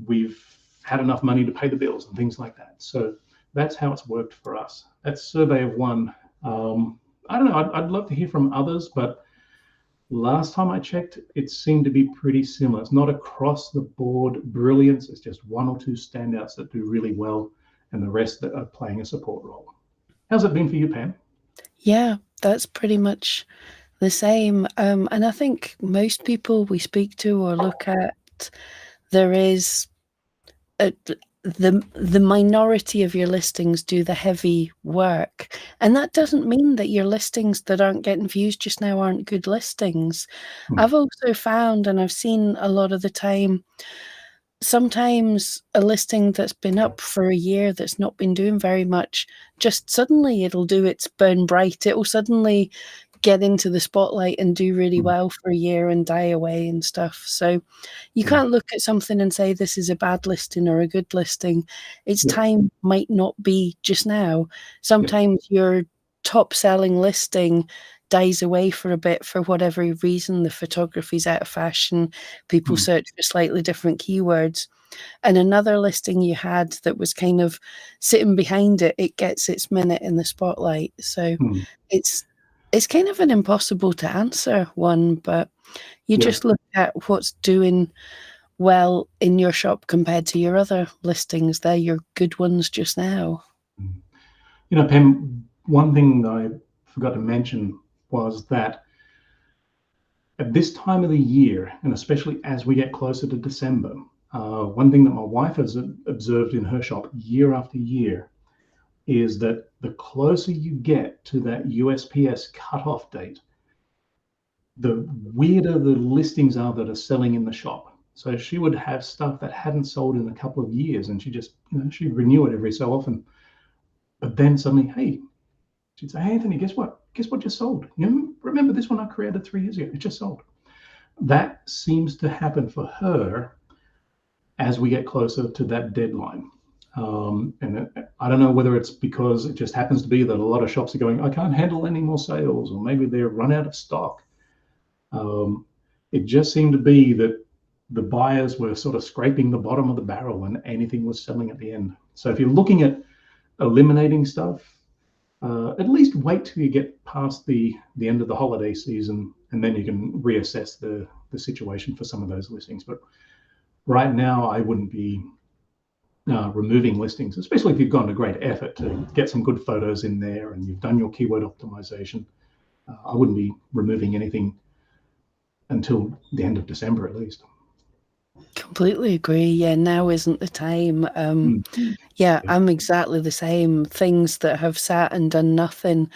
we've had enough money to pay the bills and things like that. So that's how it's worked for us. That's survey of one. I don't know, I'd love to hear from others, but last time I checked, it seemed to be pretty similar. It's not across the board brilliance. It's just one or two standouts that do really well, and the rest that are playing a support role. How's it been for you, Pam? Yeah, that's pretty much the same. And I think most people we speak to or look at, there is the minority of your listings do the heavy work. And that doesn't mean that your listings that aren't getting views just now aren't good listings. I've also found, and I've seen a lot of the time, sometimes a listing that's been up for a year that's not been doing very much, just suddenly it'll do its burn bright. It will suddenly get into the spotlight and do really well for a year and die away and stuff. So you can't look at something and say this is a bad listing or a good listing. Its time might not be just now. Sometimes your top selling listing dies away for a bit for whatever reason. The photography's out of fashion, people search for slightly different keywords, and another listing you had that was kind of sitting behind it, it gets its minute in the spotlight. So it's kind of an impossible to answer one, but you just look at what's doing well in your shop compared to your other listings. They're your good ones just now. You know, Pam, one thing that I forgot to mention was that at this time of the year, and especially as we get closer to December, one thing that my wife has observed in her shop year after year is that the closer you get to that USPS cutoff date, the weirder the listings are that are selling in the shop. So she would have stuff that hadn't sold in a couple of years, and she just, she'd renew it every so often. But then suddenly, hey, she'd say, "Hey, Anthony, guess what? Guess what just sold? Remember this one I created 3 years ago? It just sold." That seems to happen for her as we get closer to that deadline. And I don't know whether it's because it just happens to be that a lot of shops are going, "I can't handle any more sales," or maybe they're run out of stock. It just seemed to be that the buyers were sort of scraping the bottom of the barrel and anything was selling at the end. So if you're looking at eliminating stuff, at least wait till you get past the end of the holiday season, and then you can reassess the situation for some of those listings. But right now, I wouldn't be removing listings, especially if you've gone to great effort to get some good photos in there and you've done your keyword optimization. I wouldn't be removing anything until the end of December, at least. Completely agree. Yeah, now isn't the time. Yeah, I'm exactly the same. Things that have sat and done nothing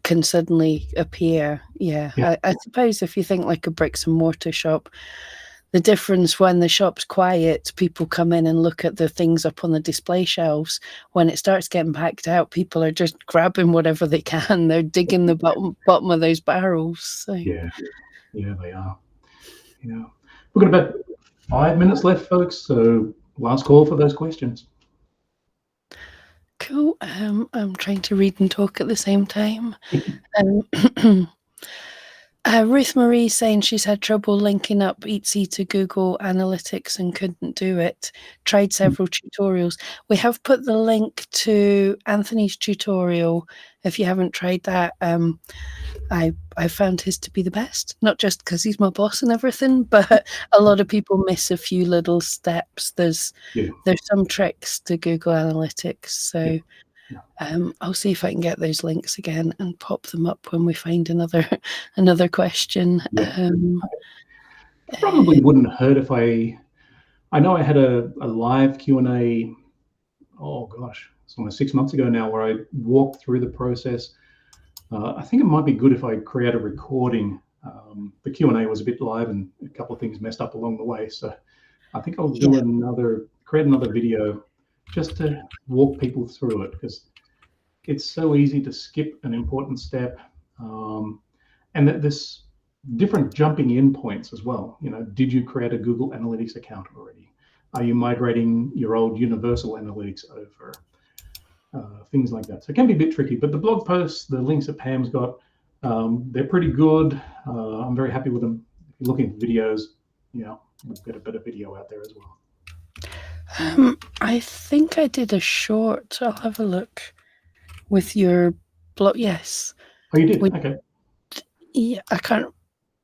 can suddenly appear. Yeah, I suppose if you think like a bricks and mortar shop, the difference when the shop's quiet, people come in and look at the things up on the display shelves. When it starts getting packed out, people are just grabbing whatever they can. They're digging the bottom of those barrels. So. Yeah, they are. We've got about 5 minutes left, folks. So last call for those questions. Cool. I'm trying to read and talk at the same time. Ruth Marie saying she's had trouble linking up Etsy to Google Analytics and couldn't do it. Tried several tutorials. We have put the link to Anthony's tutorial. If you haven't tried that, I found his to be the best. Not just because he's my boss and everything, but a lot of people miss a few little steps. There's some tricks to Google Analytics, so. I'll see if I can get those links again and pop them up when we find another question. Probably wouldn't hurt if I know I had a live Q&A, oh gosh, it's almost 6 months ago now, where I walked through the process. I think it might be good if I create a recording. The Q&A was a bit live and a couple of things messed up along the way. So I think I'll do create another video just to walk people through it, because it's so easy to skip an important step. And that there's different jumping in points as well. Did you create a Google Analytics account already? Are you migrating your old Universal Analytics over? Things like that. So it can be a bit tricky, but the blog posts, the links that Pam's got, they're pretty good. I'm very happy with them. If you're looking for videos, we'll get a better video out there as well. I think I did a short. I'll have a look with your blog. Yes. Oh, you did? Okay. Yeah, I can't.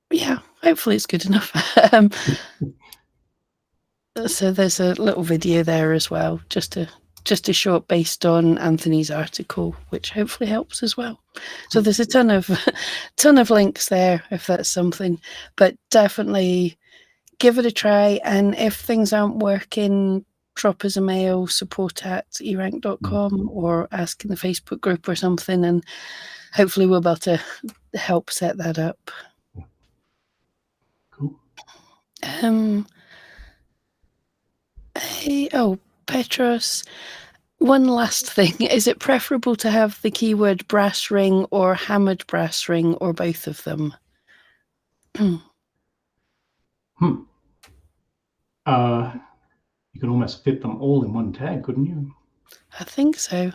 Yeah, hopefully it's good enough. So there's a little video there as well, just a short based on Anthony's article, which hopefully helps as well. So there's a ton of links there if that's something, but definitely give it a try. And if things aren't working, drop us a mail, support@erank.com, or ask in the Facebook group or something, and hopefully we'll be able to help set that up. Cool. Petros, one last thing. Is it preferable to have the keyword brass ring or hammered brass ring, or both of them? You could almost fit them all in one tag, couldn't you? I think so.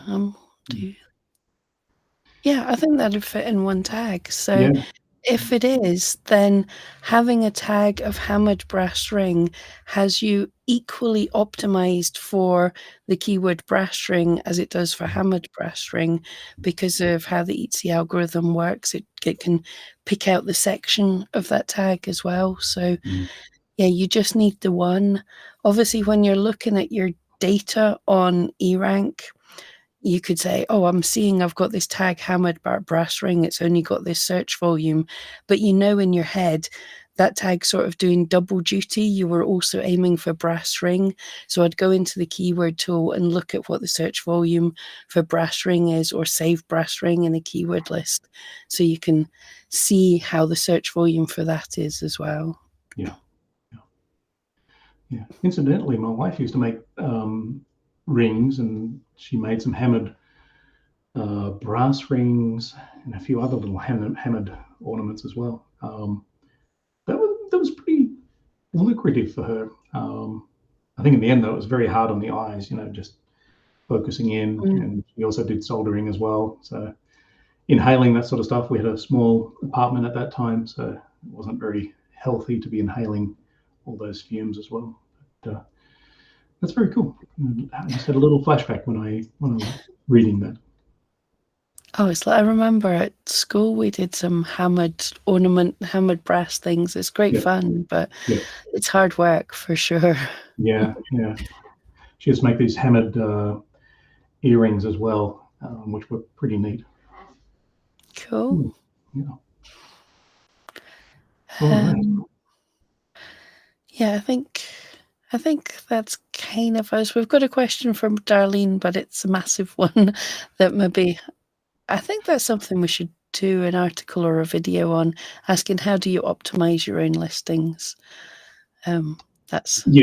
Yeah, I think that'd fit in one tag. So Yeah. if it is, then having a tag of hammered brass ring has you equally optimized for the keyword brass ring as it does for hammered brass ring, because of how the ETC algorithm works. It can pick out the section of that tag as well. So yeah, you just need the one. Obviously, when you're looking at your data on eRank, you could say, oh, I'm seeing I've got this tag hammered brass ring. It's only got this search volume. But you know in your head, that tag sort of doing double duty. You were also aiming for brass ring. So I'd go into the keyword tool and look at what the search volume for brass ring is, or save brass ring in a keyword list. So you can see how the search volume for that is as well. Yeah. Incidentally, my wife used to make rings, and she made some hammered brass rings and a few other little hammered ornaments as well. That was pretty lucrative for her. I think in the end, though, it was very hard on the eyes, just focusing in. And she also did soldering as well. So inhaling that sort of stuff, we had a small apartment at that time, so it wasn't very healthy to be inhaling all those fumes as well. But, that's very cool. I just had a little flashback when I was reading that. Oh, it's like I remember at school we did some hammered brass things. It's great fun, but it's hard work for sure. Yeah. She used to make these hammered earrings as well, which were pretty neat. Cool. Yeah. All right. Yeah, I think that's kind of us. We've got a question from Darlene, but it's a massive one that maybe I think that's something we should do an article or a video on, asking how do you optimize your own listings. That's a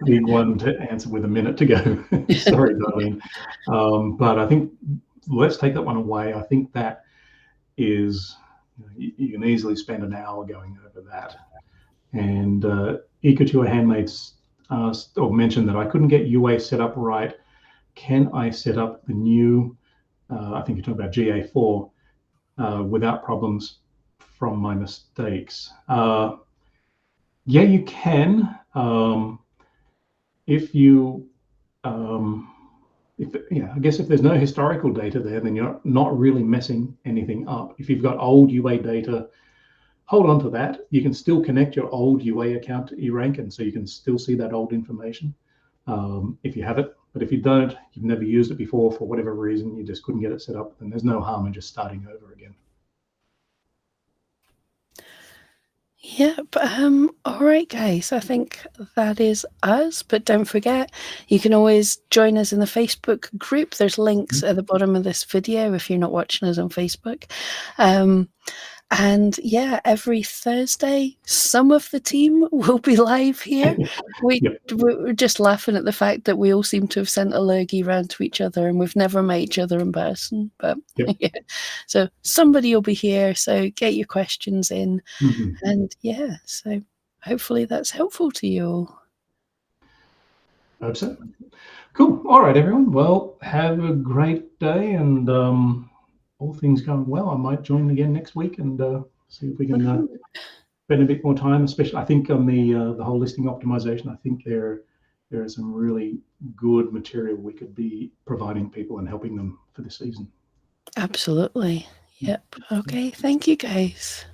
big one to answer with a minute to go. Sorry, Darlene. But I think let's take that one away. I think that is, you can easily spend an hour going over that. And Ecouture Handmaid's asked or mentioned that I couldn't get UA set up right. Can I set up the new, I think you're talking about GA4, without problems from my mistakes? Yeah, you can. If you, I guess if there's no historical data there, then you're not really messing anything up. If you've got old UA data, hold on to that. You can still connect your old UA account to eRank, and so you can still see that old information if you have it. But if you don't, you've never used it before for whatever reason, you just couldn't get it set up, then there's no harm in just starting over again. Yep. All right, guys. I think that is us. But don't forget, you can always join us in the Facebook group. There's links at the bottom of this video if you're not watching us on Facebook. And yeah, every Thursday, some of the team will be live here. We're just laughing at the fact that we all seem to have sent a lurgy round to each other, and we've never met each other in person. But yeah, so somebody will be here. So get your questions in, and yeah, so hopefully that's helpful to you all. Hope so. Cool. All right, everyone. Well, have a great day, and all things going well, I might join again next week and see if we can spend a bit more time. Especially, I think on the whole listing optimization. I think there is some really good material we could be providing people and helping them for this season. Absolutely. Yep. Okay. Thank you, guys.